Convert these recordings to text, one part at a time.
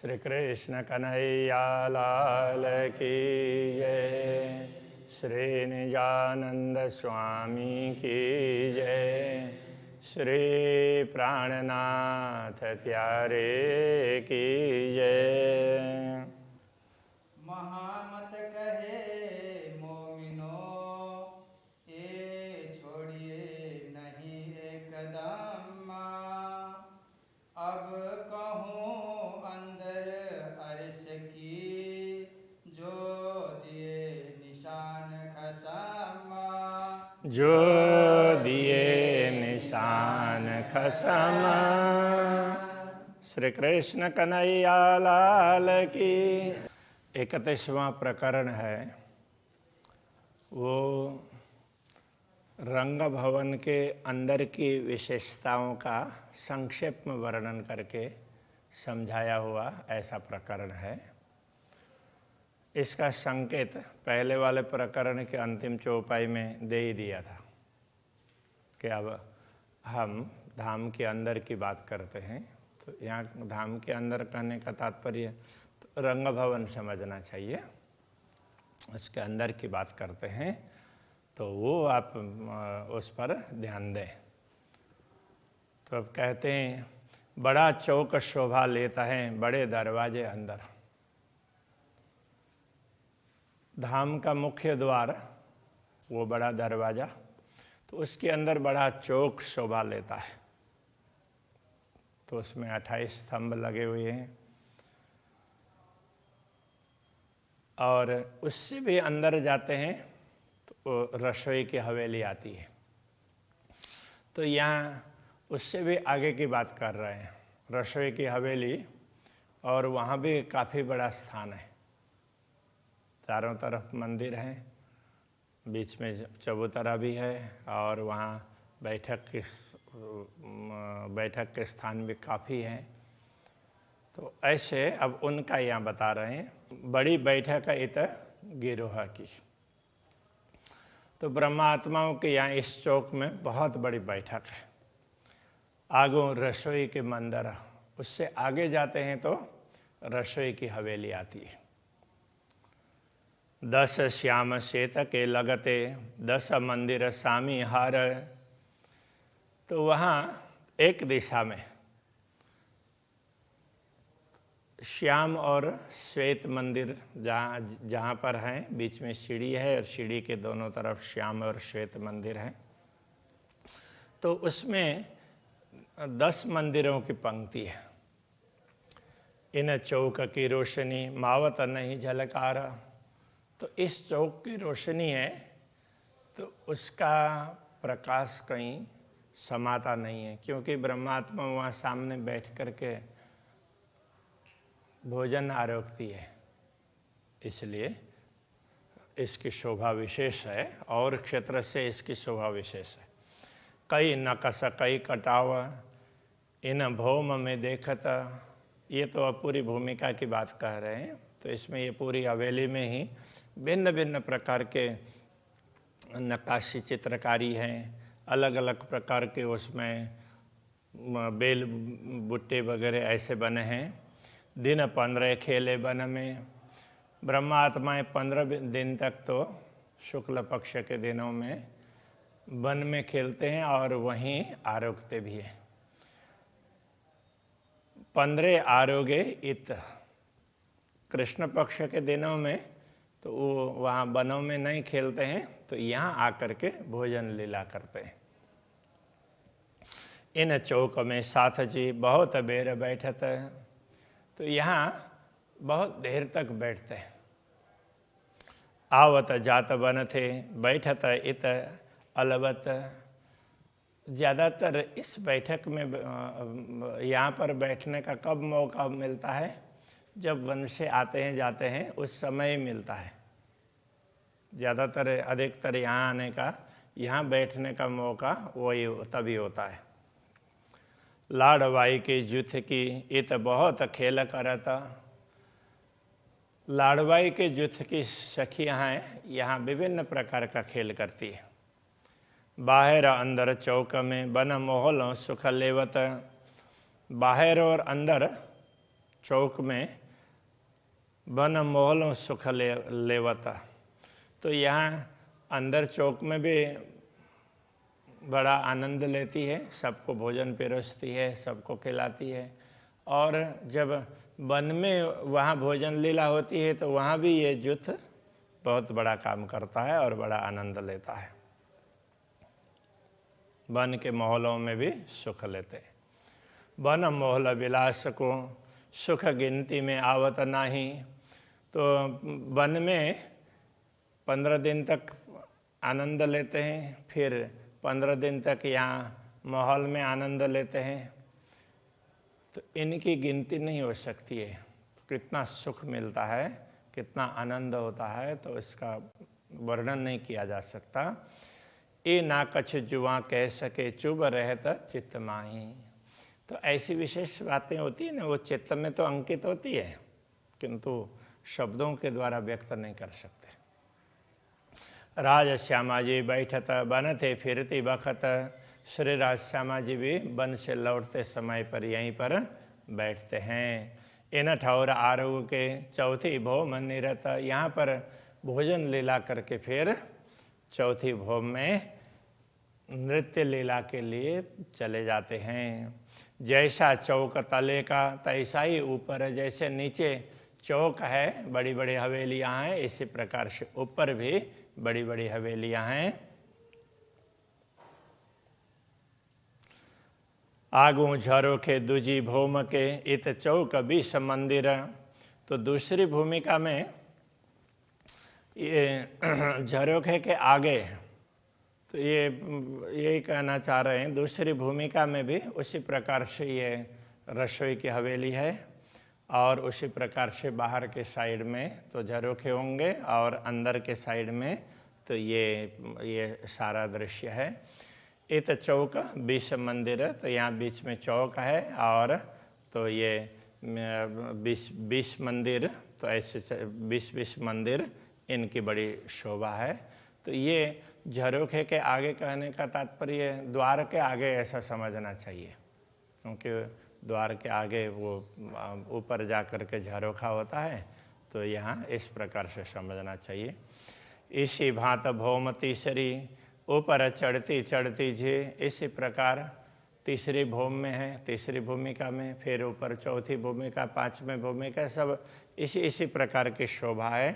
श्री कृष्ण कन्हैया लाल की जय। श्री निजानंद स्वामी की जय। श्री प्राणनाथ प्यारे की जय। महामत कहे मोमिनो ये छोड़िए नहीं एकदम। अब कहूँ अंदर अर्श की जो दिए निशान खसम। जो दिए निशान खसम। श्री कृष्ण कन्हैया लाल की। 31वां प्रकरण है वो रंग भवन के अंदर की विशेषताओं का संक्षेप में वर्णन करके समझाया हुआ ऐसा प्रकरण है। इसका संकेत पहले वाले प्रकरण के अंतिम चौपाई में दे ही दिया था कि अब हम धाम के अंदर की बात करते हैं। तो यहाँ धाम के अंदर कहने का तात्पर्य तो रंग भवन समझना चाहिए, उसके अंदर की बात करते हैं तो वो आप उस पर ध्यान दें। तो अब कहते हैं बड़ा चौक शोभा लेता है बड़े दरवाजे अंदर। धाम का मुख्य द्वार वो बड़ा दरवाजा, तो उसके अंदर बड़ा चौक शोभा लेता है। तो उसमें 28 स्तंभ लगे हुए हैं और उससे भी अंदर जाते हैं तो रसोई की हवेली आती है। तो यहाँ उससे भी आगे की बात कर रहे हैं, रसोई की हवेली, और वहाँ भी काफ़ी बड़ा स्थान है। चारों तरफ मंदिर हैं, बीच में चबूतरा भी है और वहाँ बैठक के स्थान भी काफ़ी हैं। तो ऐसे अब उनका यहाँ बता रहे हैं। बड़ी बैठक है इत गिरोह की। तो ब्रह्मात्माओं के यहाँ इस चौक में बहुत बड़ी बैठक है। आगो रसोई के मंदिर, उससे आगे जाते हैं तो रसोई की हवेली आती है। 10 श्याम श्वेत के लगते 10 मंदिर सामी हार। तो वहाँ एक दिशा में श्याम और श्वेत मंदिर जहाँ पर हैं, बीच में सीढ़ी है और सीढ़ी के दोनों तरफ श्याम और श्वेत मंदिर हैं। तो उसमें 10 मंदिरों की पंक्ति है। इन चौक की रोशनी मावत नहीं झलकार। तो इस चौक की रोशनी है तो उसका प्रकाश कहीं समाता नहीं है, क्योंकि ब्रह्मात्मा वहाँ सामने बैठ करके भोजन आरोगती है, इसलिए इसकी शोभा विशेष है और क्षेत्र से इसकी शोभा विशेष है। कई नकस कई कटाव इन भौम में देखत। ये तो अब पूरी भूमिका की बात कह रहे हैं। तो इसमें ये पूरी हवेली में ही भिन्न भिन्न प्रकार के नक्काशी चित्रकारी हैं, अलग अलग प्रकार के उसमें बेल बुट्टे वगैरह ऐसे बने हैं। दिन 15 खेले वन में। ब्रह्मात्माएँ 15 दिन तक तो शुक्ल पक्ष के दिनों में वन में खेलते हैं और वहीं आरोगते भी हैं। 15 आरोगे इत, कृष्ण पक्ष के दिनों में तो वो वहाँ वनों में नहीं खेलते हैं, तो यहाँ आकर के भोजन लीला करते हैं। इन चौक में साथ जी बहुत बेर बैठत। तो यहाँ बहुत देर तक बैठते हैं। आवत जात बन थे बैठत इत अलवत। ज़्यादातर इस बैठक में यहाँ पर बैठने का कब मौका मिलता है? जब वन से आते हैं जाते हैं उस समय मिलता है। ज़्यादातर अधिकतर यहाँ आने का, यहाँ बैठने का मौका वही तभी होता है। लाड़वाई के जुथ की इत बहुत खेल करता। लाड़वाई के जुथ की सखियाँ हैं, यहाँ विभिन्न प्रकार का खेल करती है। बाहर अंदर चौक में बन मोहल सुख लेवत। बाहर और अंदर चौक में बन मोहलों सुख लेवता, तो यहाँ अंदर चौक में भी बड़ा आनंद लेती है, सबको भोजन परोसती है, सबको खिलाती है। और जब वन में वहाँ भोजन लीला होती है तो वहाँ भी ये जुथ बहुत बड़ा काम करता है और बड़ा आनंद लेता है। वन के माहौलों में भी सुख लेते हैं। वन मोहल विलास को सुख गिनती में आवत नाही, तो वन में 15 दिन तक आनंद लेते हैं, फिर 15 दिन तक यहाँ माहौल में आनंद लेते हैं, तो इनकी गिनती नहीं हो सकती है। तो कितना सुख मिलता है, कितना आनंद होता है, तो इसका वर्णन नहीं किया जा सकता। ए ना कछ जुआ कह सके चुभ रहत चित्त माही। तो ऐसी विशेष बातें होती है ना, वो चित्त में तो अंकित होती है, किंतु शब्दों के द्वारा व्यक्त नहीं कर सकते। राज श्यामा जी बैठत बन थे फिरती बखत, श्री राज श्यामा जी भी वन से लौटते समय पर यहीं पर बैठते हैं। इन ठौर आरोग के चौथी भौम निरत, यहाँ पर भोजन लीला करके फिर चौथी भौम में नृत्य लीला के लिए चले जाते हैं। जैसा चौक तले का तैसा ही ऊपर, जैसे नीचे चौक है, बड़ी बड़ी हवेलियाँ हैं, इसी प्रकार से ऊपर भी बड़ी बड़ी हवेलियाँ हैं। आगू झरोखे दूजी भूम के इत चौक 20 मंदिर, तो दूसरी भूमिका में ये झरोखे के आगे, तो ये कहना चाह रहे हैं दूसरी भूमिका में भी उसी प्रकार से ये रसोई की हवेली है, और उसी प्रकार से बाहर के साइड में तो झरोखे होंगे और अंदर के साइड में तो ये सारा दृश्य है। इत चौक 20 मंदिर, तो यहाँ बीच में चौक है और तो ये 20 मंदिर, तो ऐसे 20 मंदिर, इनकी बड़ी शोभा है। तो ये झरोखे के आगे कहने का तात्पर्य द्वार के आगे ऐसा समझना चाहिए, क्योंकि द्वार के आगे वो ऊपर जा कर के झरोखा होता है, तो यहाँ इस प्रकार से समझना चाहिए। इसी भांत भौम तीसरी ऊपर चढ़ती चढ़ती जे, इसी प्रकार तीसरी भूमि में है, तीसरी भूमिका में, फिर ऊपर चौथी भूमिका, 5वें भूमिका, सब इसी प्रकार की शोभा है।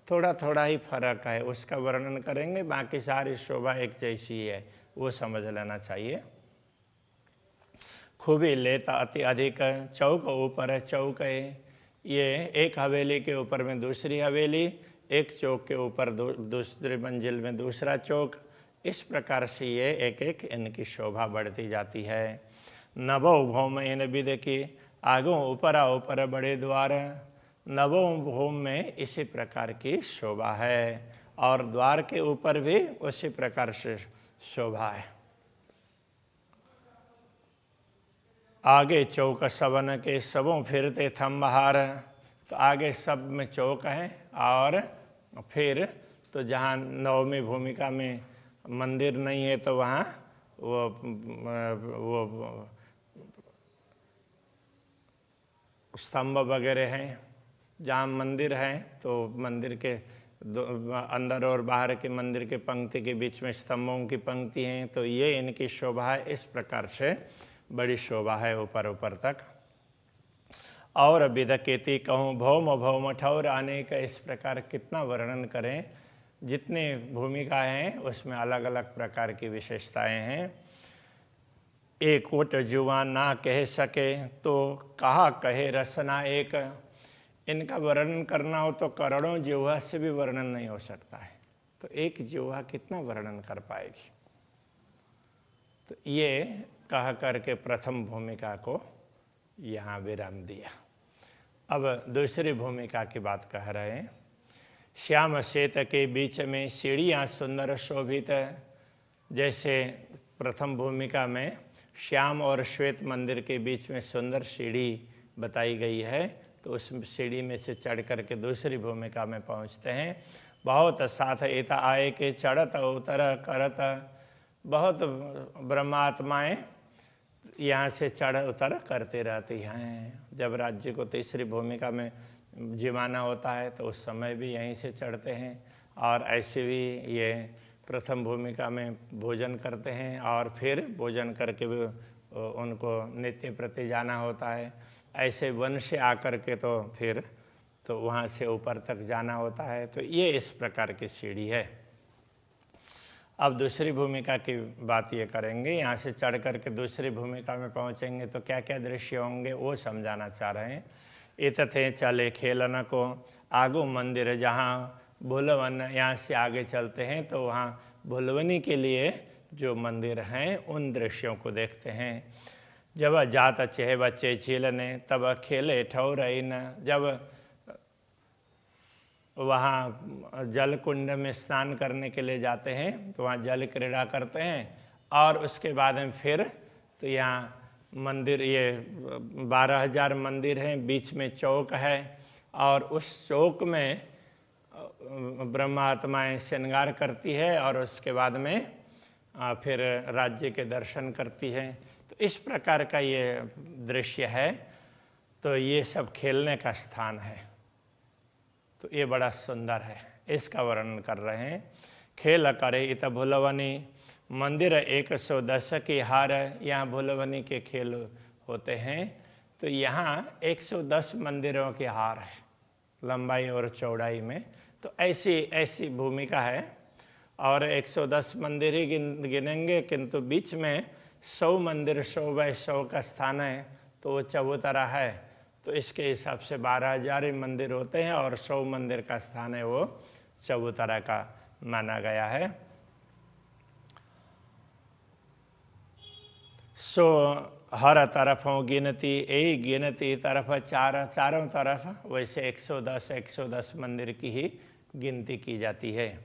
थोड़ा थोड़ा ही फर्क है, उसका वर्णन करेंगे, बाकी सारी शोभा एक जैसी है, वो समझ लेना चाहिए। खूबी लेता अति अधिक चौक ऊपर चौक, ये एक हवेली के ऊपर में दूसरी हवेली, एक चौक के ऊपर दूसरी मंजिल में दूसरा चौक, इस प्रकार से ये एक एक इनकी शोभा बढ़ती जाती है। नवो भौम इन विद की आगो ऊपर ऊपर बड़े द्वार, नवो भौम में इसी प्रकार की शोभा है, और द्वार के ऊपर भी उसी प्रकार से शोभा है। आगे चौक सबन के सबों फिरते थम्बहार, तो आगे सब में चौक है, और फिर तो जहाँ नवमी भूमिका में मंदिर नहीं है तो वहाँ वो स्तंभ वगैरह हैं। जहाँ मंदिर है तो मंदिर के अंदर और बाहर के मंदिर के पंक्ति के बीच में स्तंभों की पंक्ति हैं, तो ये इनकी शोभा है। इस प्रकार से बड़ी शोभा है ऊपर ऊपर तक। और विदकेती कहूँ भौम भौम ठौर अनेक, इस प्रकार कितना वर्णन करें, जितने भूमिकाएं हैं उसमें अलग अलग प्रकार की विशेषताएं हैं। एक ओट जुआ ना कह सके तो कहा कहे रसना एक, इनका वर्णन करना हो तो करोड़ों जिह्वा से भी वर्णन नहीं हो सकता है, तो एक जिह्वा कितना वर्णन कर पाएगी। तो ये कह करके प्रथम भूमिका को यहाँ विराम दिया। अब दूसरी भूमिका की बात कह रहे हैं। श्याम श्वेत के बीच में सीढ़ियाँ सुंदर शोभित, जैसे प्रथम भूमिका में श्याम और श्वेत मंदिर के बीच में सुंदर सीढ़ी बताई गई है, तो उस सीढ़ी में से चढ़ करके दूसरी भूमिका में पहुँचते हैं। बहुत साथ एता आए के चढ़त उतर करत, बहुत ब्रह्मात्माएँ यहाँ से चढ़ उतर करते रहती हैं। जब राज्य को तीसरी भूमिका में जिमाना होता है तो उस समय भी यहीं से चढ़ते हैं, और ऐसे भी ये प्रथम भूमिका में भोजन करते हैं और फिर भोजन करके भी उनको नित्य प्रति जाना होता है। ऐसे वन से आकर के तो फिर तो वहाँ से ऊपर तक जाना होता है। तो ये इस प्रकार की सीढ़ी है। अब दूसरी भूमिका की बात ये करेंगे, यहाँ से चढ़ कर के दूसरी भूमिका में पहुँचेंगे तो क्या क्या दृश्य होंगे वो समझाना चाह रहे हैं। इतथे चले खेलन को आगो मंदिर जहाँ भुलवन, यहाँ से आगे चलते हैं तो वहाँ भुलवनी के लिए जो मंदिर हैं उन दृश्यों को देखते हैं। जब जात चेह बच्चे झीलने तब खेले ठौरई न, जब वहाँ जल कुंड में स्नान करने के लिए जाते हैं तो वहाँ जल क्रीड़ा करते हैं, और उसके बाद में फिर तो यहाँ मंदिर, ये 12,000 मंदिर हैं, बीच में चौक है, और उस चौक में ब्रह्मात्माएँ श्रृंगार करती है और उसके बाद में फिर राज्य के दर्शन करती हैं। तो इस प्रकार का ये दृश्य है। तो ये सब खेलने का स्थान है, तो ये बड़ा सुंदर है, इसका वर्णन कर रहे हैं। खेल करे इत भुलवनी मंदिर 110 की हार, यहाँ भुलवनी के खेल होते हैं। तो यहाँ 110 मंदिरों की हार है, लंबाई और चौड़ाई में। तो ऐसी भूमिका है, और 110 मंदिर ही गिनेंगे, किंतु बीच में 100 मंदिर 100 बाय 100 का स्थान है, तो वो चबूतरा है। तो इसके हिसाब से 12,000 मंदिर होते हैं, और 100 मंदिर का स्थान है वो चबूतरा का माना गया है। सो हर तरफों गिनती यही गिनती तरफ चारों तरफ वैसे 110 मंदिर की ही गिनती की जाती है।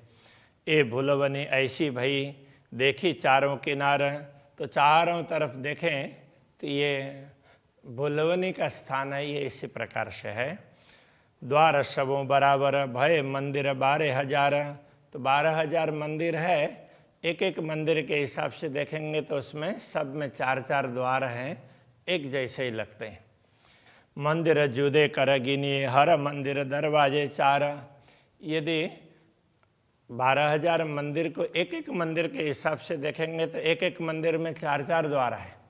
ए भुलवनी ऐसी भई देखी चारों किनार, तो चारों तरफ देखें तो ये भुलवनी का स्थान है, ये इसी प्रकार से है। द्वार सबों बराबर भय मंदिर 12,000, तो 12,000 मंदिर है। एक एक मंदिर के हिसाब से देखेंगे तो उसमें सब में 4-4 द्वार हैं, एक जैसे ही लगते हैं। मंदिर जुदे कर गिनिए हर मंदिर दरवाजे 4, यदि 12,000 मंदिर को एक एक मंदिर के हिसाब से देखेंगे तो एक एक मंदिर में 4-4 द्वार है।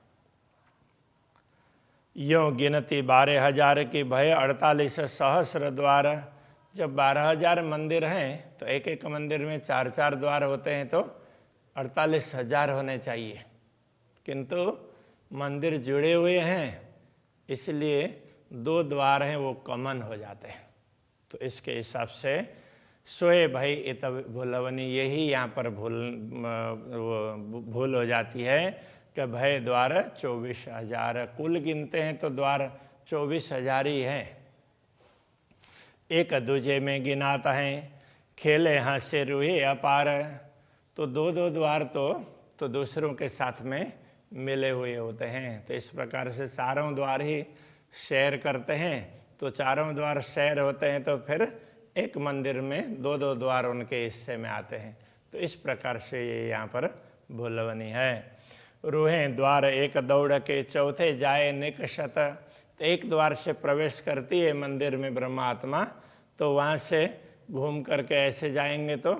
यों गिनती 12,000 की भय 48 सहस्र द्वार, जब 12,000 मंदिर हैं तो एक एक मंदिर में 4-4 द्वार होते हैं, तो 48,000 होने चाहिए, किंतु मंदिर जुड़े हुए हैं इसलिए 2 द्वार हैं वो कॉमन हो जाते हैं। तो इसके हिसाब से सोए भाई इत भुलवनी, यही यहाँ पर भूल हो जाती है कि भय द्वार 24,000, कुल गिनते हैं तो द्वार 24,000 ही हैं। एक दूजे में गिनाता है खेले हंसे रूहे अपार, तो 2-2 द्वार तो दूसरों के साथ में मिले हुए होते हैं। तो इस प्रकार से चारों द्वार ही शेयर करते हैं, तो चारों द्वार शेयर होते हैं तो फिर एक मंदिर में 2-2 द्वार उनके हिस्से में आते हैं। तो इस प्रकार से ये यहाँ पर भुलवनी है। रूहें द्वार एक दौड़ के चौथे जाए निकषत, तो एक द्वार से प्रवेश करती है मंदिर में ब्रह्मात्मा, तो वहाँ से घूम करके ऐसे जाएंगे तो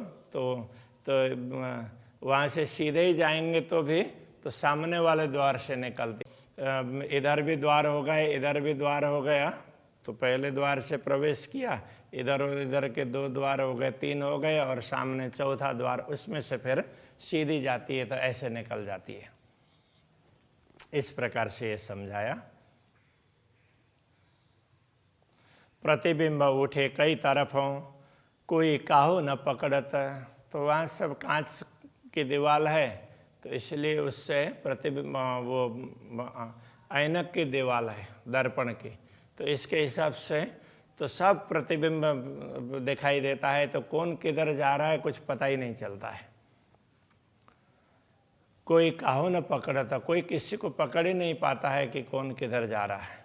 वहाँ से सीधे ही जाएंगे तो भी तो सामने वाले द्वार से निकलती, इधर भी द्वार हो गए इधर भी द्वार हो गया, तो पहले द्वार से प्रवेश किया, इधर और इधर के 2 द्वार हो गए, 3 हो गए, और सामने चौथा द्वार, उसमें से फिर सीधी जाती है तो ऐसे निकल जाती है। इस प्रकार से ये समझाया। प्रतिबिंब उठे कई तरफों कोई काहू न पकड़त, तो वहाँ सब कांच की दीवार है, तो इसलिए उससे प्रतिबिंब वो ऐनक की दीवार है दर्पण की, तो इसके हिसाब से तो सब प्रतिबिंब दिखाई देता है, तो कौन किधर जा रहा है कुछ पता ही नहीं चलता है। कोई काहू न पकड़ता, कोई किसी को पकड़ ही नहीं पाता है कि कौन किधर जा रहा है।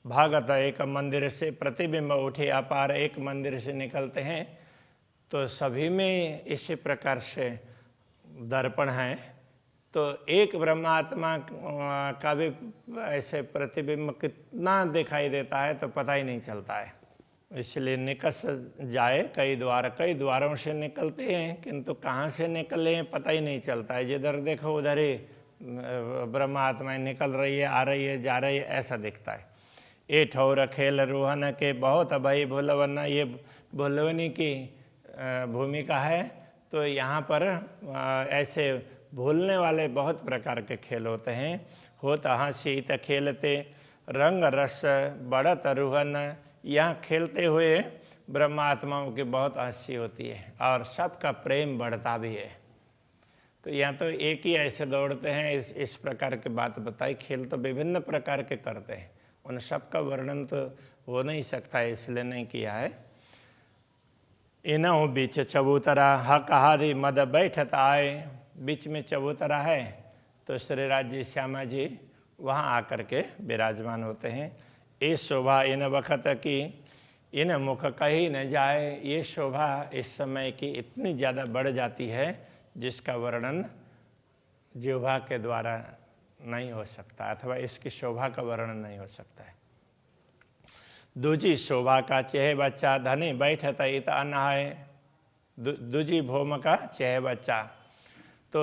भागत एक मंदिर से प्रतिबिंब उठे अपार, एक मंदिर से निकलते हैं तो सभी में इसी प्रकार से दर्पण है, तो एक ब्रह्मात्मा का भी ऐसे प्रतिबिंब कितना दिखाई देता है तो पता ही नहीं चलता है। इसलिए निकस जाए कई द्वारों से निकलते हैं, किंतु कहाँ से निकले हैं पता ही नहीं चलता है। जिधर देखो उधर ही ब्रह्मात्माएं निकल रही है, आ रही है, जा रही है, ऐसा दिखता है। ए ठौर खेल रोहन के बहुत भई भुलवन, ये भुलवनी की भूमिका है। तो यहाँ पर ऐसे भूलने वाले बहुत प्रकार के खेल होते हैं। होत हंसी त खेलते रंग रस बढ़त रुहन, यहाँ खेलते हुए ब्रह्मात्माओं की बहुत हंसी होती है और सबका प्रेम बढ़ता भी है। तो यहाँ तो एक ही ऐसे दौड़ते हैं, इस प्रकार की बात बताई। खेल तो विभिन्न प्रकार के करते हैं, उन सब का वर्णन तो हो नहीं सकता है, इसलिए नहीं किया है। इनों बीच चबूतरा हक हारी मद बैठत आए, बीच में चबूतरा है तो श्री राज्य श्यामा जी वहाँ आकर के विराजमान होते हैं। इस शोभा इन वक़्त की इन मुख कही न जाए, ये शोभा इस समय की इतनी ज़्यादा बढ़ जाती है जिसका वर्णन जिह्वा के द्वारा नहीं हो सकता, अथवा इसकी शोभा का वर्णन नहीं हो सकता है। दूजी शोभा का चेह बच्चा धनी बैठत इत अनहाय, दूजी भौम का चेह बच्चा। तो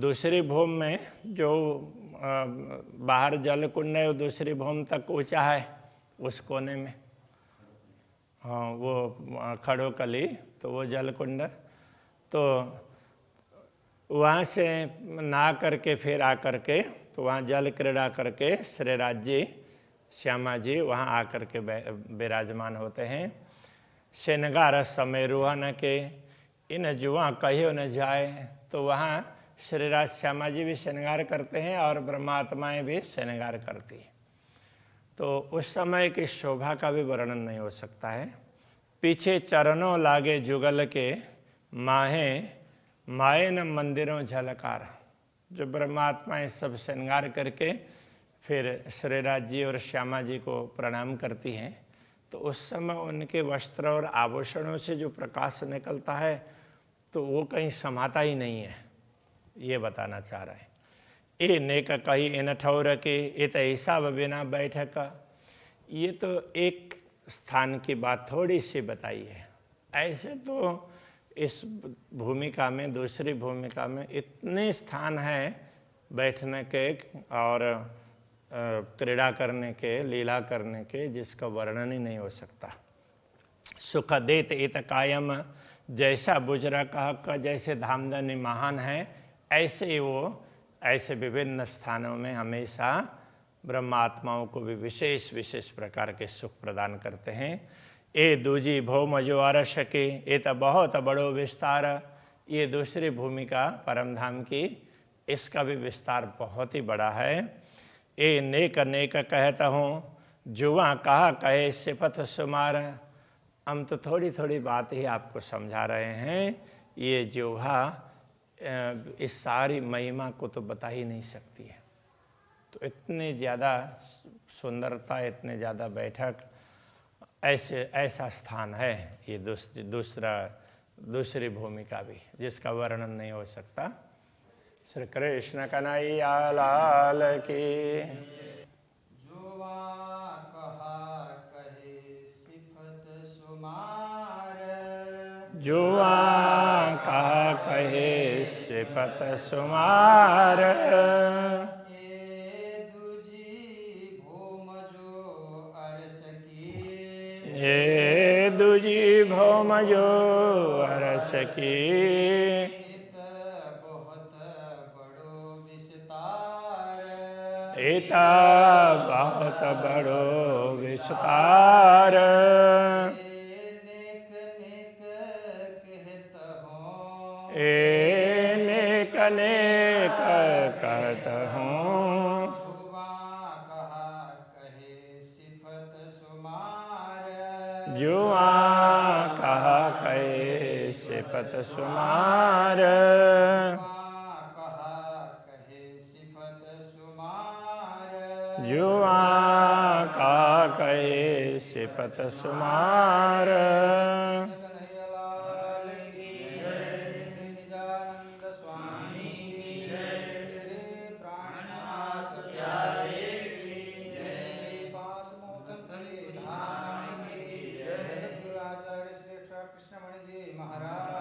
दूसरी भौम में जो बाहर जल कुंड है वो दूसरी भौम तक ऊंचा है, उस कोने में हाँ वो खड़ो कली, तो वो जल कुंड, तो वहाँ से नहा करके फिर आकर के तो वहाँ जल क्रीड़ा करके श्री राज्य श्यामा जी वहाँ आकर के विराजमान होते हैं। श्रृंगार समय रोहन के इन जुआ कहियो न जाए, तो वहाँ श्री राज श्यामा जी भी श्रृंगार करते हैं और ब्रह्मात्माएं भी श्रृंगार करती हैं। तो उस समय की शोभा का भी वर्णन नहीं हो सकता है। पीछे चरणों लागे जुगल के माहे मायन मंदिरों झलकार, जो ब्रह्मात्माएं सब श्रृंगार करके फिर श्री राज जी और श्यामा जी को प्रणाम करती हैं, तो उस समय उनके वस्त्र और आभूषणों से जो प्रकाश निकलता है तो वो कहीं समाता ही नहीं है, ये बताना चाह रहा है। ए नेक कही इन ठौर के इत हिसाब बिना बैठक, ये तो एक स्थान की बात थोड़ी सी बताई है। ऐसे तो इस भूमिका में, दूसरी भूमिका में इतने स्थान हैं बैठने के और क्रीड़ा करने के, लीला करने के, जिसका वर्णन ही नहीं हो सकता। सुख देत इत कायम, जैसा बुजरा का जैसे धामधनी महान है, ऐसे ही वो ऐसे विभिन्न स्थानों में हमेशा ब्रह्मात्माओं को भी विशेष विशेष प्रकार के सुख प्रदान करते हैं। ए दूजी भौम जो अरस के, ये तो बहुत बड़ो विस्तार, ये दूसरी भूमिका परमधाम की, इसका भी विस्तार बहुत ही बड़ा है। ए नेक नेक कहता हूँ जुआ कहा कहे सिपथ सुमार, हम तो थोड़ी थोड़ी बात ही आपको समझा रहे हैं। ये जिह्वा इस सारी महिमा को तो बता ही नहीं सकती है। तो इतनी ज़्यादा सुंदरता, इतने ज़्यादा बैठक, ऐसा स्थान है ये दूसरी भूमिका भी, जिसका वर्णन नहीं हो सकता। श्री कृष्ण कन्हैया लाल की। जुआ कहा कहे सिफत सुमार, जुआ कहा कहे सिफत सुमार, ए दूजी भौम जो अरस की, ये दूजी भौम जो अरस की, इत बहुत बड़ो विस्तार, इता बहुत बड़ो विस्तार, नेक नेक कहत हूँ, ए नेक नेक कहत हूँ, जुआ कहा कहे सिफत सुमार, जुआ कहा कहे सिफत सुमार, कहा कहे सिफत सुमार, जुआ कहा कहे सिफत सुमार। कन्हैया लाल की जय, श्री निजानंद स्वामी की कृष्णमणि जी महाराज